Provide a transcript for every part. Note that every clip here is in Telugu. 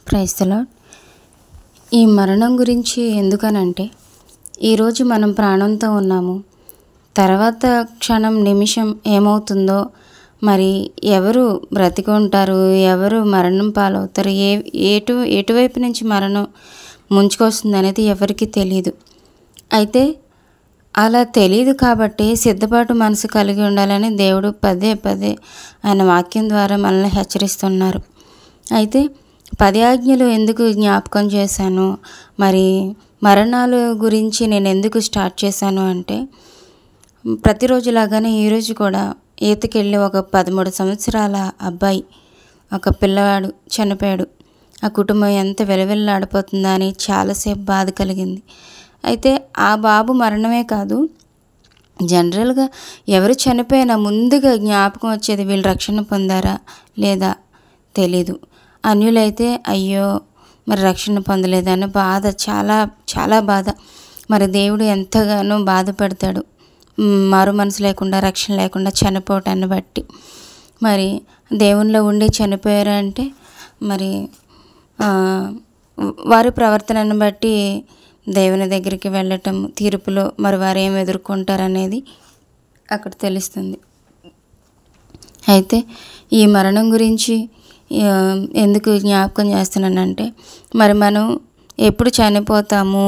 Praise the lord. ఈ మరణం గురించి ఎందుకనంటే, ఈరోజు మనం ప్రాణంతో ఉన్నాము, తర్వాత క్షణం నిమిషం ఏమవుతుందో, మరి ఎవరు బ్రతికి ఉంటారు, ఎవరు మరణం పాలవుతారు, ఎటువైపు నుంచి మరణం ముంచుకొస్తుంది అనేది ఎవరికీ తెలియదు. అయితే అలా తెలియదు కాబట్టి సిద్ధపాటు మనసు కలిగి ఉండాలని దేవుడు పదే పదే ఆయన వాక్యం ద్వారా మనల్ని హెచ్చరిస్తున్నారు. అయితే 10 ఆజ్ఞలు ఎందుకు జ్ఞాపకం చేశాను, మరి మరణాల గురించి నేను ఎందుకు స్టార్ట్ చేశాను అంటే, ప్రతిరోజులాగానే ఈరోజు కూడా ఈతకెళ్ళి ఒక 13 సంవత్సరాల అబ్బాయి, ఒక పిల్లవాడు చనిపోయాడు. ఆ కుటుంబం ఎంత వెలవెల్లాడిపోతుందా అని చాలాసేపు బాధ కలిగింది. అయితే ఆ బాబు మరణమే కాదు, జనరల్గా ఎవరు చనిపోయినా ముందుగా జ్ఞాపకం వచ్చేది వీళ్ళు రక్షణ పొందారా లేదా తెలీదు. అన్యులైతే అయ్యో మరి రక్షణ పొందలేదన్న బాధ, చాలా చాలా బాధ. మరి దేవుడు ఎంతగానో బాధపడతాడు మారు మనసు లేకుండా, రక్షణ లేకుండా చనిపోవటాన్ని బట్టి. మరి దేవునిలో ఉండి చనిపోయారు అంటే మరి వారి ప్రవర్తనను బట్టి దేవుని దగ్గరికి వెళ్ళటం, తీర్పులో మరి వారు ఏం ఎదుర్కొంటారనేది అక్కడ తెలుస్తుంది. అయితే ఈ మరణం గురించి ఎందుకు జ్ఞాపకం చేస్తున్నానంటే, మరి మనం ఎప్పుడు చనిపోతాము,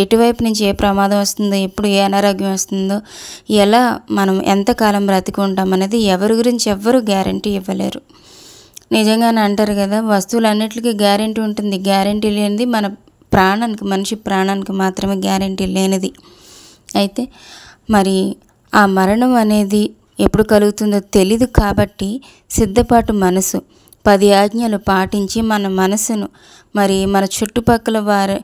ఎటువైపు నుంచి ఏ ప్రమాదం వస్తుందో, ఎప్పుడు ఏ అనారోగ్యం వస్తుందో, ఎలా మనం ఎంతకాలం బ్రతికి ఉంటాం అనేది ఎవరి గురించి ఎవ్వరూ గ్యారంటీ ఇవ్వలేరు. నిజంగానే అంటారు కదా, వస్తువులన్నిటికీ గ్యారంటీ ఉంటుంది, గ్యారంటీ లేనిది మన ప్రాణానికి, మనిషి ప్రాణానికి మాత్రమే గ్యారంటీ లేనిది. అయితే మరి ఆ మరణం అనేది ఎప్పుడు కలుగుతుందో తెలీదు కాబట్టి సిద్ధపాటు మనసు 10 ఆజ్ఞలు పాటించి మన మనసును, మరి మన చుట్టుపక్కల వారి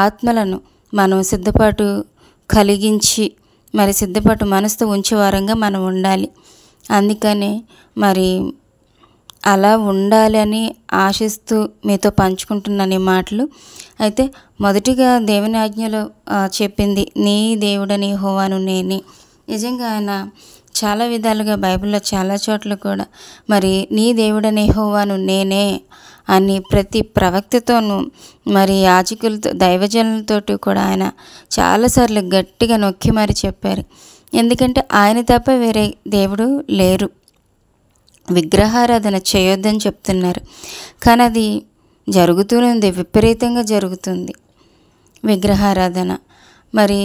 ఆత్మలను మనం సిద్ధపాటు కలిగించి, మరి సిద్ధపాటు మనసుతో ఉంచేవారంగా మనం ఉండాలి. అందుకనే మరి అలా ఉండాలని ఆశిస్తూ మీతో పంచుకుంటున్నాను ఈ మాటలు. అయితే మొదటిగా దేవుని ఆజ్ఞలో చెప్పింది, నీ దేవుడని యెహోవాను నేనే. నిజంగా ఆయన చాలా విధాలుగా బైబిల్లో చాలా చోట్ల కూడా మరి నీ దేవుడని యెహోవాను నేనే అని ప్రతి ప్రవక్తతోనూ, మరి యాజకులతో, దైవజనులతోటి కూడా ఆయన చాలాసార్లు గట్టిగా నొక్కి మరి చెప్పారు. ఎందుకంటే ఆయన తప్ప వేరే దేవుడు లేరు, విగ్రహారాధన చేయొద్దని చెప్తున్నారు. కానీ అది జరుగుతూనే ఉంది, విపరీతంగా జరుగుతుంది విగ్రహారాధన. మరి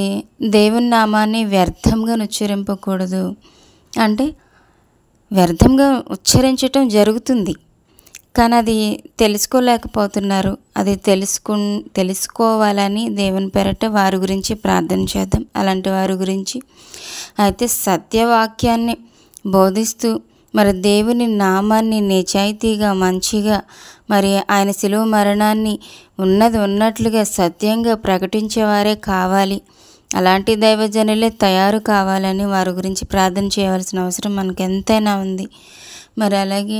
దేవుని నామాన్ని వ్యర్థంగా ఉచ్చరింపకూడదు అంటే, వ్యర్థంగా ఉచ్చరించటం జరుగుతుంది, కానీ అది తెలుసుకోలేకపోతున్నారు. అది తెలుసుకోవాలని దేవుని పేరట వారి గురించి ప్రార్థన చేద్దాం, అలాంటి వారి గురించి. అయితే సత్యవాక్యాన్ని బోధిస్తూ మరి దేవుని నామాన్ని నిజాయితీగా, మంచిగా, మరి ఆయన శిలువ మరణాన్ని ఉన్నది ఉన్నట్లుగా సత్యంగా ప్రకటించేవారే కావాలి. అలాంటి దైవజనులే తయారు కావాలని వారి గురించి ప్రార్థన చేయవలసిన అవసరం మనకు ఎంతైనా ఉంది. మరి అలాగే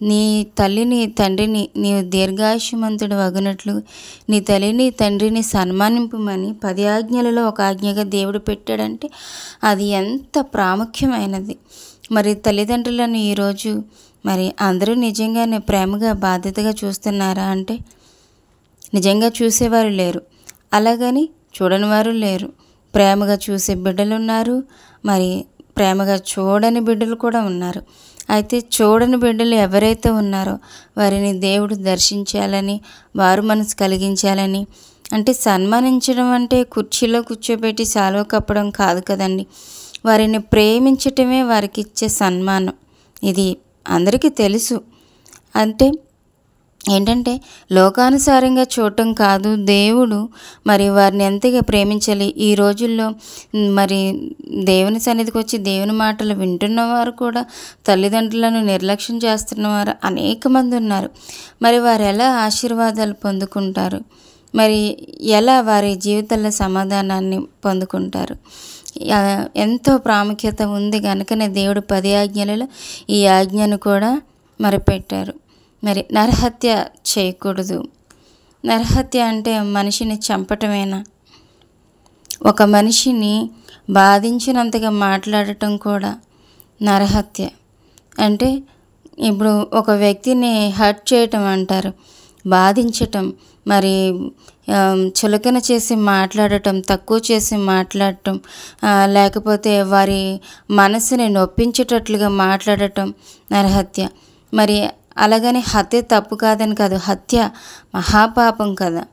నీ తల్లిని తండ్రిని నీవు దీర్ఘాయుష్మంతుడు వగునట్లు నీ తల్లిని తండ్రిని సన్మానింపమని 10 ఆజ్ఞలలో ఒక ఆజ్ఞగా దేవుడు పెట్టాడంటే అది ఎంత ప్రాముఖ్యమైనది. మరి తల్లిదండ్రులను ఈరోజు మరి అందరూ నిజంగానే ప్రేమగా, బాధ్యతగా చూస్తున్నారా అంటే నిజంగా చూసేవారు లేరు, అలాగని చూడని వారు లేరు. ప్రేమగా చూసే బిడ్డలు ఉన్నారు, మరి ప్రేమగా చూడని బిడ్డలు కూడా ఉన్నారు. అయితే చూడని బిడ్డలు ఎవరైతే ఉన్నారో వారిని దేవుడు దర్శించాలని, వారు మనసు కలిగించాలని. అంటే సన్మానించడం అంటే కుర్చీలో కూర్చోబెట్టి సాల్వ కప్పడం కాదు కదండి. వారిని ప్రేమించటమే వారికి ఇచ్చే సన్మానం. ఇది అందరికీ తెలుసు. అంటే ఏంటంటే లోకానుసారంగా చూడటం కాదు, దేవుడు మరి వారిని ఎంతగా ప్రేమించాలి. ఈ రోజుల్లో మరి దేవుని సన్నిధికి వచ్చి దేవుని మాటలు వింటున్నవారు కూడా తల్లిదండ్రులను నిర్లక్ష్యం చేస్తున్నవారు అనేక మంది ఉన్నారు. మరి వారు ఎలా ఆశీర్వాదాలు పొందుకుంటారు, మరి ఎలా వారి జీవితాల్లో సమాధానాన్ని పొందుకుంటారు? ఎంతో ప్రాముఖ్యత ఉంది కనుకనే దేవుడు 10 ఆజ్ఞలలో ఈ ఆజ్ఞను కూడా మరి పెట్టారు. మరి నరహత్య చేయకూడదు. నరహత్య అంటే మనిషిని చంపటమేనా? ఒక మనిషిని బాధించినంతగా మాట్లాడటం కూడా నరహత్య. అంటే ఇప్పుడు ఒక వ్యక్తిని హర్ట్ చేయటం అంటారు, బాధించటం, మరి చులకన చేసి మాట్లాడటం, తక్కువ చేసి మాట్లాడటం, లేకపోతే వారి మనసుని నొప్పించేటట్లుగా మాట్లాడటం నరహత్య. మరి అలాగని హత్య తప్పు కాదని కాదు, హత్య మహాపాపం కదా.